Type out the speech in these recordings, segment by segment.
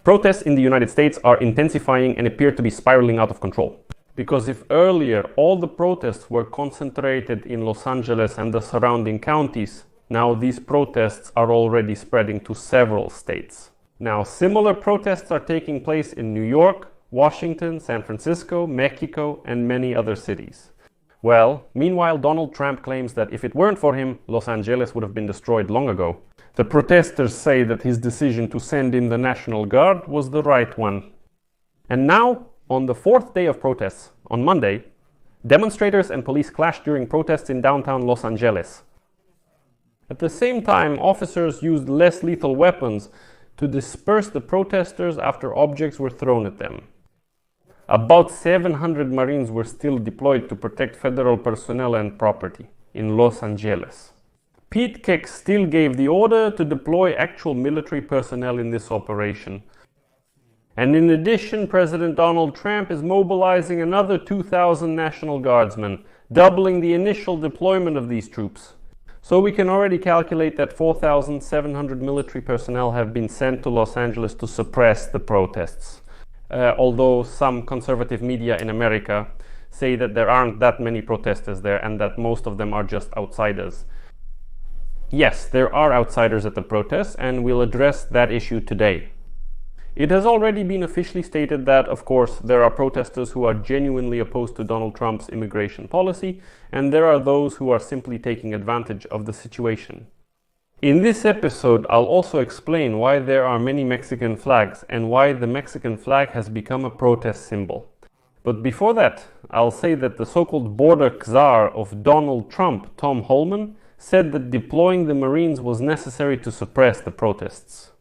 Protests in the United States are intensifying and appear to be spiraling out of control. Because if earlier all the protests were concentrated in Los Angeles and the surrounding counties, now these protests are already spreading to several states. Now, similar protests are taking place in New York, Washington, San Francisco, Mexico, and many other cities. Well, meanwhile, Donald Trump claims that if it weren't for him, Los Angeles would have been destroyed long ago. The protesters say that his decision to send in the National Guard was the right one. And now, on the fourth day of protests, on Monday, demonstrators and police clashed during protests in downtown Los Angeles. At the same time, officers used less lethal weapons to disperse the protesters after objects were thrown at them. About 700 Marines were still deployed to protect federal personnel and property in Los Angeles. Pete Keck still gave the order to deploy actual military personnel in this operation. And in addition, President Donald Trump is mobilizing another 2,000 National Guardsmen, doubling the initial deployment of these troops. So we can already calculate that 4,700 military personnel have been sent to Los Angeles to suppress the protests. Although some conservative media in America say that there aren't that many protesters there and that most of them are just outsiders. Yes, there are outsiders at the protests, and we'll address that issue today. It has already been officially stated that, of course, there are protesters who are genuinely opposed to Donald Trump's immigration policy, and there are those who are simply taking advantage of the situation. In this episode, I'll also explain why there are many Mexican flags and why the Mexican flag has become a protest symbol. But before that, I'll say that the so-called border czar of Donald Trump, Tom Homan, said that deploying the Marines was necessary to suppress the protests.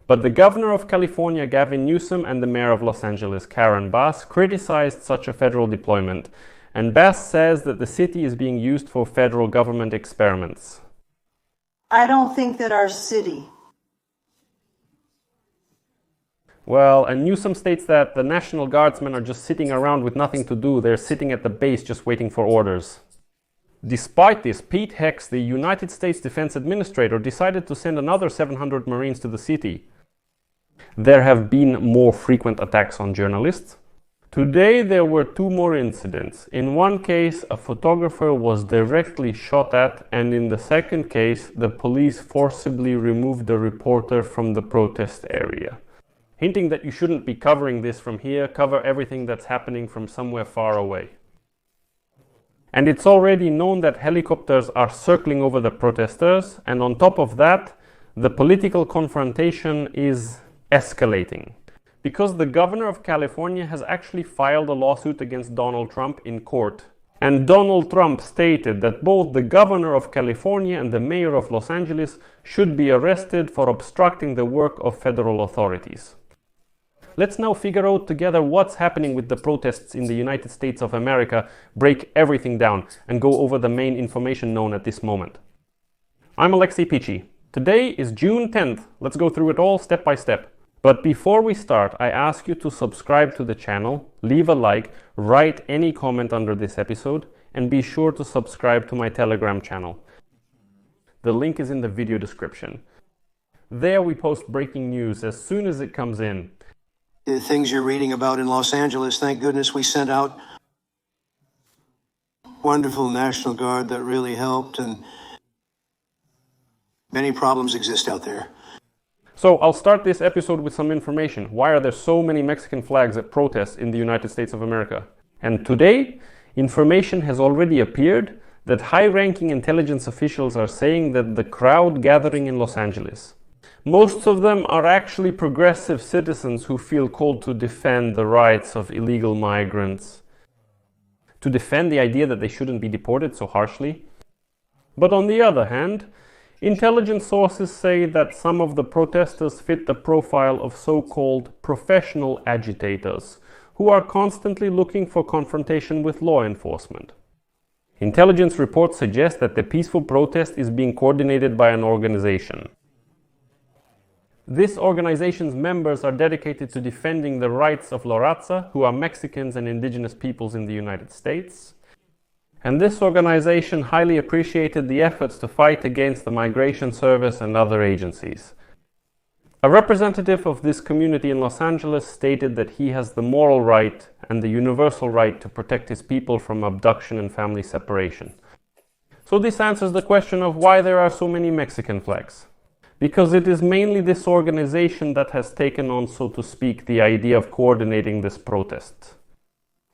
But the governor of California, Gavin Newsom, and the mayor of Los Angeles, Karen Bass, criticized such a federal deployment, and Bass says that the city is being used for federal government experiments. I don't think that our city... Well, and Newsom states that the National Guardsmen are just sitting around with nothing to do. They're sitting at the base just waiting for orders. Despite this, Pete Hex, the United States Defense Administrator, decided to send another 700 Marines to the city. There have been more frequent attacks on journalists. Today there were 2 more incidents. In one case, a photographer was directly shot at, and in the second case, the police forcibly removed the reporter from the protest area. Hinting that you shouldn't be covering this from here, cover everything that's happening from somewhere far away. And it's already known that helicopters are circling over the protesters, and on top of that, the political confrontation is escalating. Because the governor of California has actually filed a lawsuit against Donald Trump in court. And Donald Trump stated that both the governor of California and the mayor of Los Angeles should be arrested for obstructing the work of federal authorities. Let's now figure out together what's happening with the protests in the United States of America, break everything down, and go over the main information known at this moment. I'm Alexei Pichi. Today is June 10th. Let's go through it all step by step. But before we start, I ask you to subscribe to the channel, leave a like, write any comment under this episode, and be sure to subscribe to my Telegram channel. The link is in the video description. There we post breaking news as soon as it comes in. The things you're reading about in Los Angeles, thank goodness we sent out wonderful National Guard that really helped, and many problems exist out there. So I'll start this episode with some information. Why are there so many Mexican flags at protests in the United States of America? And today, information has already appeared that high-ranking intelligence officials are saying that the crowd gathering in Los Angeles, most of them are actually progressive citizens who feel called to defend the rights of illegal migrants, to defend the idea that they shouldn't be deported so harshly. But on the other hand, intelligence sources say that some of the protesters fit the profile of so-called professional agitators, who are constantly looking for confrontation with law enforcement. Intelligence reports suggest that the peaceful protest is being coordinated by an organization. This organization's members are dedicated to defending the rights of La Raza, who are Mexicans and indigenous peoples in the United States. And this organization highly appreciated the efforts to fight against the Migration Service and other agencies. A representative of this community in Los Angeles stated that he has the moral right and the universal right to protect his people from abduction and family separation. So this answers the question of why there are so many Mexican flags. Because it is mainly this organization that has taken on, so to speak, the idea of coordinating this protest.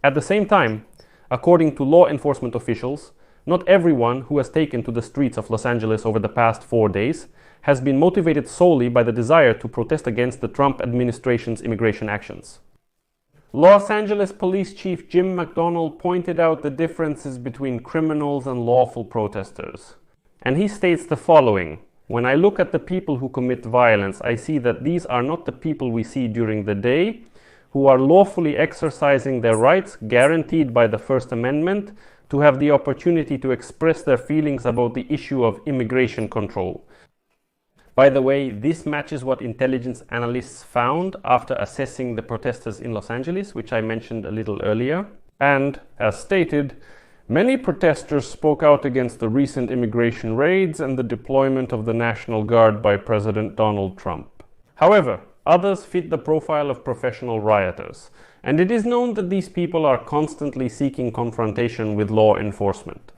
At the same time, according to law enforcement officials, not everyone who has taken to the streets of Los Angeles over the past 4 days has been motivated solely by the desire to protest against the Trump administration's immigration actions. Los Angeles Police Chief Jim McDonnell pointed out the differences between criminals and lawful protesters. And he states the following: "When I look at the people who commit violence, I see that these are not the people we see during the day, who are lawfully exercising their rights guaranteed by the First Amendment to have the opportunity to express their feelings about the issue of immigration control." By the way, this matches what intelligence analysts found after assessing the protesters in Los Angeles, which I mentioned a little earlier. And, as stated, many protesters spoke out against the recent immigration raids and the deployment of the National Guard by President Donald Trump. However, others fit the profile of professional rioters, and it is known that these people are constantly seeking confrontation with law enforcement.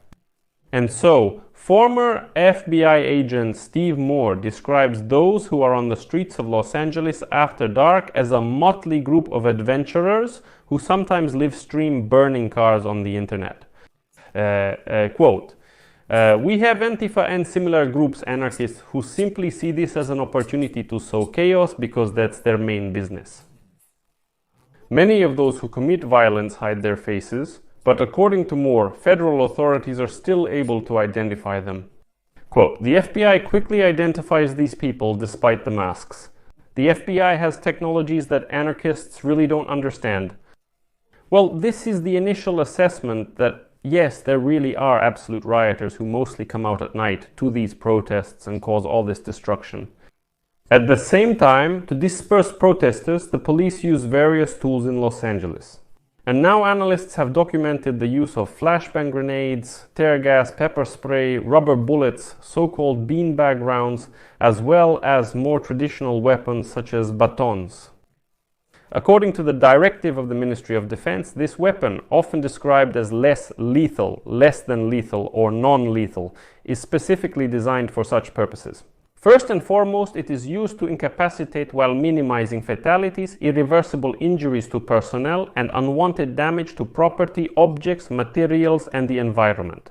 And so, former FBI agent Steve Moore describes those who are on the streets of Los Angeles after dark as a motley group of adventurers who sometimes live stream burning cars on the internet. Quote, "We have Antifa and similar groups, anarchists, who simply see this as an opportunity to sow chaos because that's their main business. Many of those who commit violence hide their faces, but according to Moore, federal authorities are still able to identify them." Quote, "The FBI quickly identifies these people despite the masks. The FBI has technologies that anarchists really don't understand." Well, this is the initial assessment that yes, there really are absolute rioters who mostly come out at night to these protests and cause all this destruction. At the same time, to disperse protesters, the police use various tools in Los Angeles. And now analysts have documented the use of flashbang grenades, tear gas, pepper spray, rubber bullets, so-called beanbag rounds, as well as more traditional weapons such as batons. According to the directive of the Ministry of Defense, this weapon, often described as less than lethal, or non-lethal, is specifically designed for such purposes. First and foremost, it is used to incapacitate while minimizing fatalities, irreversible injuries to personnel, and unwanted damage to property, objects, materials, and the environment.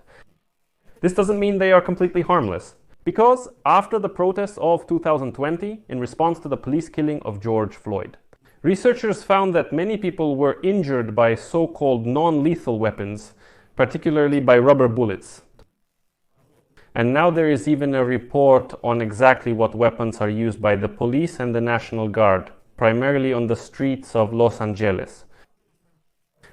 This doesn't mean they are completely harmless, because after the protests of 2020, in response to the police killing of George Floyd, researchers found that many people were injured by so-called non-lethal weapons, particularly by rubber bullets. And now there is even a report on exactly what weapons are used by the police and the National Guard, primarily on the streets of Los Angeles.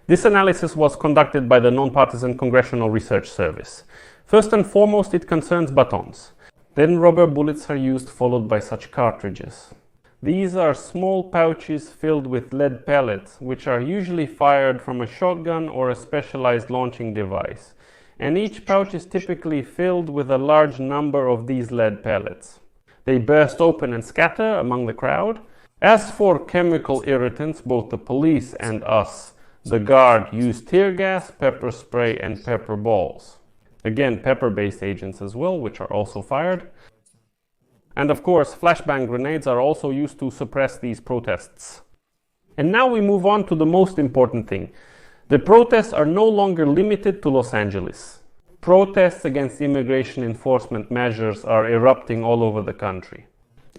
This analysis was conducted by the Nonpartisan Congressional Research Service. First and foremost, it concerns batons. Then rubber bullets are used, followed by such cartridges. These are small pouches filled with lead pellets, which are usually fired from a shotgun or a specialized launching device. And each pouch is typically filled with a large number of these lead pellets. They burst open and scatter among the crowd. As for chemical irritants, both the police and us, the Guard, use tear gas, pepper spray, and pepper balls. Again, pepper-based agents as well, which are also fired. And of course, flashbang grenades are also used to suppress these protests. And now we move on to the most important thing. The protests are no longer limited to Los Angeles. Protests against immigration enforcement measures are erupting all over the country.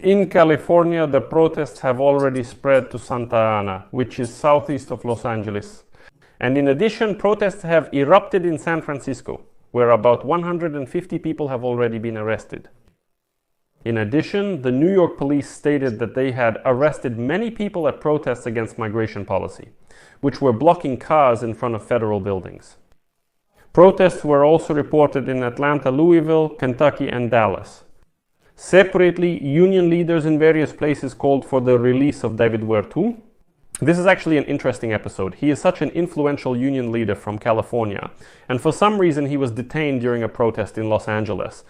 In California, the protests have already spread to Santa Ana, which is southeast of Los Angeles. And in addition, protests have erupted in San Francisco, where about 150 people have already been arrested. In addition, the New York police stated that they had arrested many people at protests against migration policy, which were blocking cars in front of federal buildings. Protests were also reported in Atlanta, Louisville, Kentucky, and Dallas. Separately, union leaders in various places called for the release of David Huertu. This is actually an interesting episode. He is such an influential union leader from California, and for some reason he was detained during a protest in Los Angeles.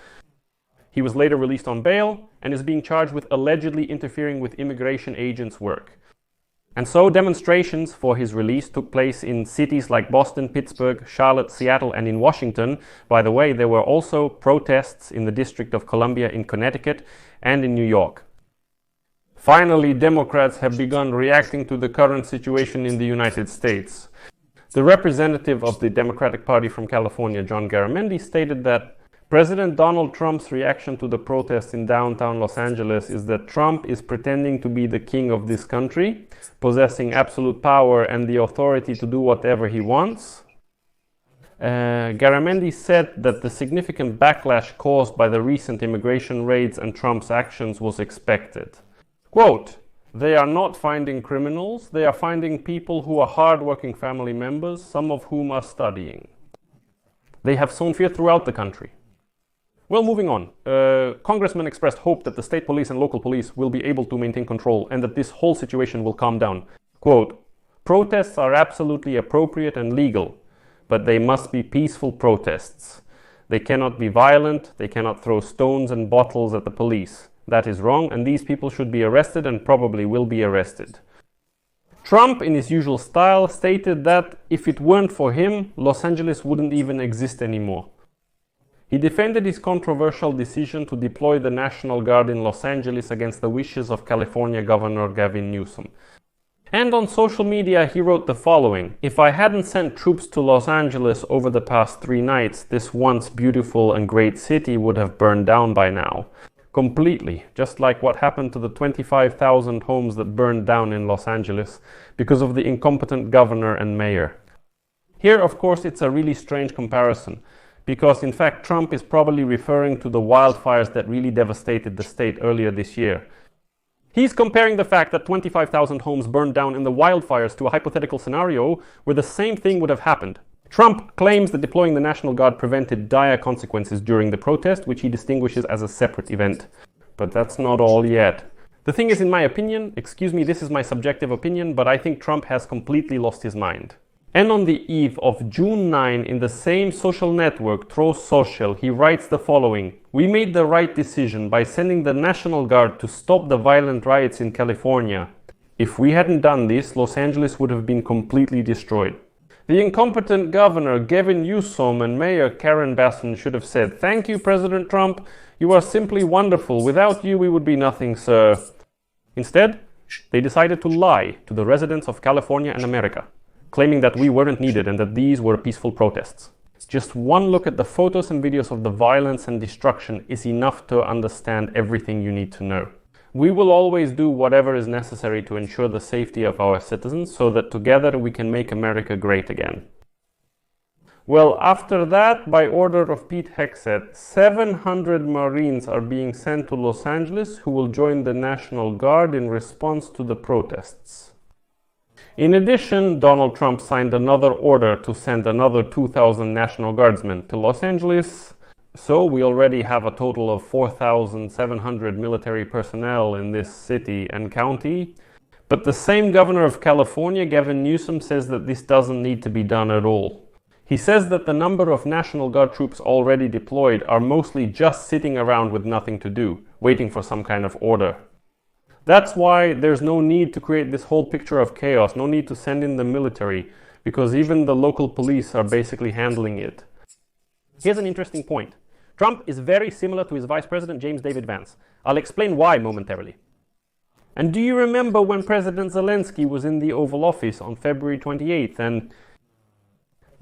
He was later released on bail and is being charged with allegedly interfering with immigration agents' work. And so demonstrations for his release took place in cities like Boston, Pittsburgh, Charlotte, Seattle, and in Washington. By the way, there were also protests in the District of Columbia in Connecticut and in New York. Finally, Democrats have begun reacting to the current situation in the United States. The representative of the Democratic Party from California, John Garamendi, stated that President Donald Trump's reaction to the protests in downtown Los Angeles is that Trump is pretending to be the king of this country, possessing absolute power and the authority to do whatever he wants. Garamendi said that the significant backlash caused by the recent immigration raids and Trump's actions was expected. Quote, "They are not finding criminals, they are finding people who are hard-working family members, some of whom are studying. They have sown fear throughout the country." Well, moving on. Congressman expressed hope that the state police and local police will be able to maintain control and that this whole situation will calm down. Quote, "Protests are absolutely appropriate and legal, but they must be peaceful protests. They cannot be violent, they cannot throw stones and bottles at the police. That is wrong, and these people should be arrested and probably will be arrested." Trump, in his usual style, stated that if it weren't for him, Los Angeles wouldn't even exist anymore. He defended his controversial decision to deploy the National Guard in Los Angeles against the wishes of California Governor Gavin Newsom. And on social media, he wrote the following: "If I hadn't sent troops to Los Angeles over the past 3 nights, this once beautiful and great city would have burned down by now. Completely, just like what happened to the 25,000 homes that burned down in Los Angeles because of the incompetent governor and mayor." Here, of course, it's a really strange comparison, because in fact Trump is probably referring to the wildfires that really devastated the state earlier this year. He's comparing the fact that 25,000 homes burned down in the wildfires to a hypothetical scenario where the same thing would have happened. Trump claims that deploying the National Guard prevented dire consequences during the protest, which he distinguishes as a separate event. But that's not all yet. The thing is, in my opinion, excuse me, this is my subjective opinion, but I think Trump has completely lost his mind. And on the eve of June 9, in the same social network, Truth Social, he writes the following: "We made the right decision by sending the National Guard to stop the violent riots in California. If we hadn't done this, Los Angeles would have been completely destroyed. The incompetent governor, Gavin Newsom, and Mayor Karen Bass should have said, 'Thank you, President Trump. You are simply wonderful. Without you, we would be nothing, sir.' Instead, they decided to lie to the residents of California and America, claiming that we weren't needed and that these were peaceful protests. Just one look at the photos and videos of the violence and destruction is enough to understand everything you need to know. We will always do whatever is necessary to ensure the safety of our citizens so that together we can make America great again." Well, after that, by order of Pete Hegseth, 700 Marines are being sent to Los Angeles who will join the National Guard in response to the protests. In addition, Donald Trump signed another order to send another 2,000 National Guardsmen to Los Angeles. So we already have a total of 4,700 military personnel in this city and county. But the same governor of California, Gavin Newsom, says that this doesn't need to be done at all. He says that the number of National Guard troops already deployed are mostly just sitting around with nothing to do, waiting for some kind of order. That's why there's no need to create this whole picture of chaos, no need to send in the military, because even the local police are basically handling it. Here's an interesting point. Trump is very similar to his Vice President James David Vance. I'll explain why momentarily. And do you remember when President Zelensky was in the Oval Office on February 28th and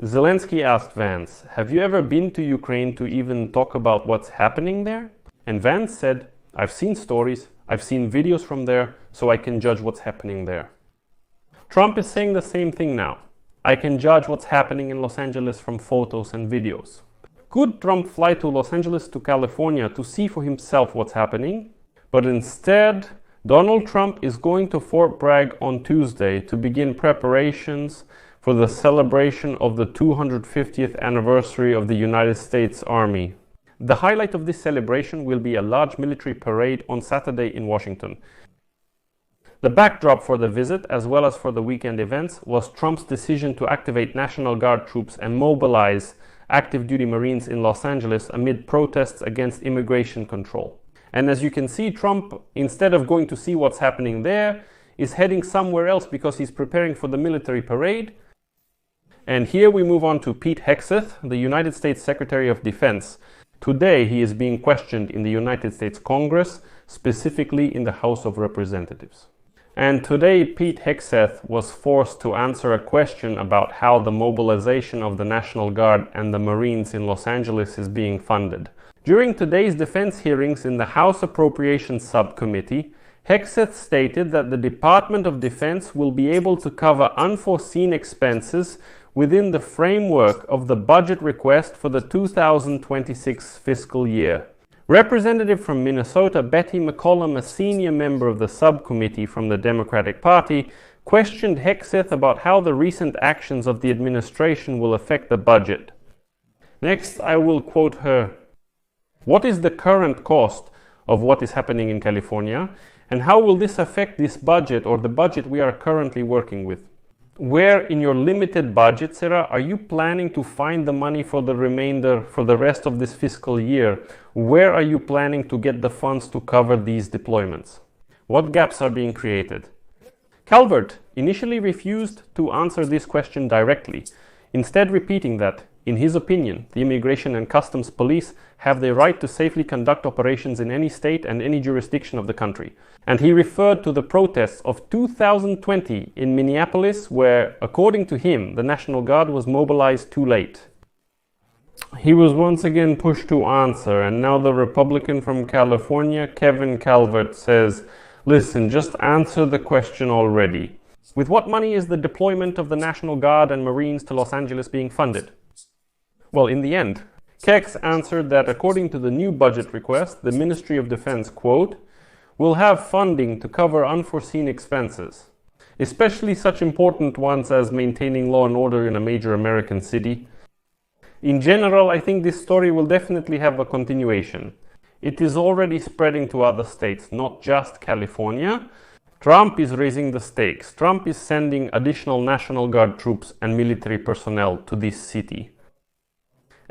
Zelensky asked Vance, "Have you ever been to Ukraine to even talk about what's happening there?" And Vance said, "I've seen stories, I've seen videos from there, so I can judge what's happening there." Trump is saying the same thing now. I can judge what's happening in Los Angeles from photos and videos. Could Trump fly to Los Angeles to California to see for himself what's happening? But instead, Donald Trump is going to Fort Bragg on Tuesday to begin preparations for the celebration of the 250th anniversary of the United States Army. The highlight of this celebration will be a large military parade on Saturday in Washington. The backdrop for the visit, as well as for the weekend events, was Trump's decision to activate National Guard troops and mobilize active duty Marines in Los Angeles amid protests against immigration control. And as you can see, Trump, instead of going to see what's happening there, is heading somewhere else because he's preparing for the military parade. And here we move on to Pete Hegseth, the United States Secretary of Defense. Today he is being questioned in the United States Congress, specifically in the House of Representatives. And today Pete Hegseth was forced to answer a question about how the mobilization of the National Guard and the Marines in Los Angeles is being funded. During today's defense hearings in the House Appropriations Subcommittee, Hegseth stated that the Department of Defense will be able to cover unforeseen expenses within the framework of the budget request for the 2026 fiscal year. Representative from Minnesota Betty McCollum, a senior member of the subcommittee from the Democratic Party, questioned Hegseth about how the recent actions of the administration will affect the budget. Next, I will quote her. What is the current cost of what is happening in California, and how will this affect this budget or the budget we are currently working with? Where in your limited budget, Sarah, are you planning to find the money for the remainder, for the rest of this fiscal year? Where are you planning to get the funds to cover these deployments? What gaps are being created? Calvert initially refused to answer this question directly, instead repeating that, in his opinion, the Immigration and Customs Police have the right to safely conduct operations in any state and any jurisdiction of the country. And he referred to the protests of 2020 in Minneapolis, where, according to him, the National Guard was mobilized too late. He was once again pushed to answer, and now the Republican from California, Kevin Calvert, says, listen, just answer the question already. With what money is the deployment of the National Guard and Marines to Los Angeles being funded? Well, in the end, Kex answered that according to the new budget request, the Ministry of Defense, quote, will have funding to cover unforeseen expenses, especially such important ones as maintaining law and order in a major American city. In general, I think this story will definitely have a continuation. It is already spreading to other states, not just California. Trump is raising the stakes. Trump is sending additional National Guard troops and military personnel to this city.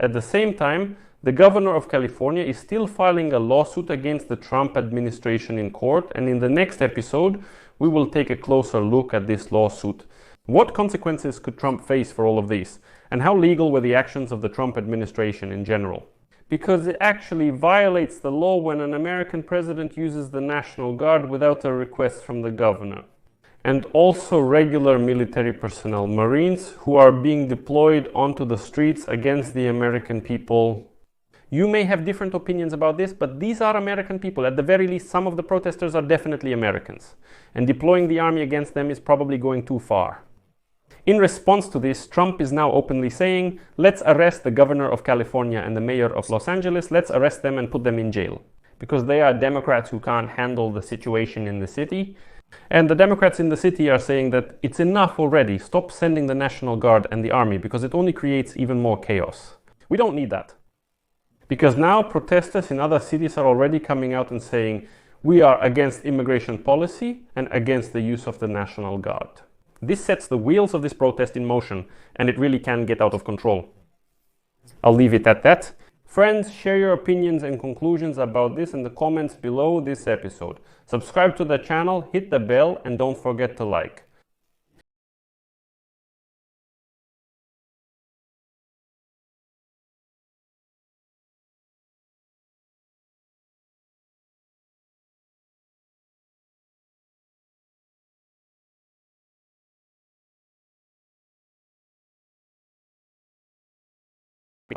At the same time, the governor of California is still filing a lawsuit against the Trump administration in court, and in the next episode, we will take a closer look at this lawsuit. What consequences could Trump face for all of this? And how legal were the actions of the Trump administration in general? Because it actually violates the law when an American president uses the National Guard without a request from the governor. And also regular military personnel, Marines who are being deployed onto the streets against the American people. You may have different opinions about this, but these are American people. At the very least, some of the protesters are definitely Americans. And deploying the army against them is probably going too far. In response to this, Trump is now openly saying, let's arrest the governor of California and the mayor of Los Angeles. Let's arrest them and put them in jail. Because they are Democrats who can't handle the situation in the city. And the Democrats in the city are saying that it's enough already. Stop sending the National Guard and the army because it only creates even more chaos. We don't need that. Because now protesters in other cities are already coming out and saying we are against immigration policy and against the use of the National Guard. This sets the wheels of this protest in motion, and it really can get out of control. I'll leave it at that. Friends, share your opinions and conclusions about this in the comments below this episode. Subscribe to the channel, hit the bell, and don't forget to like.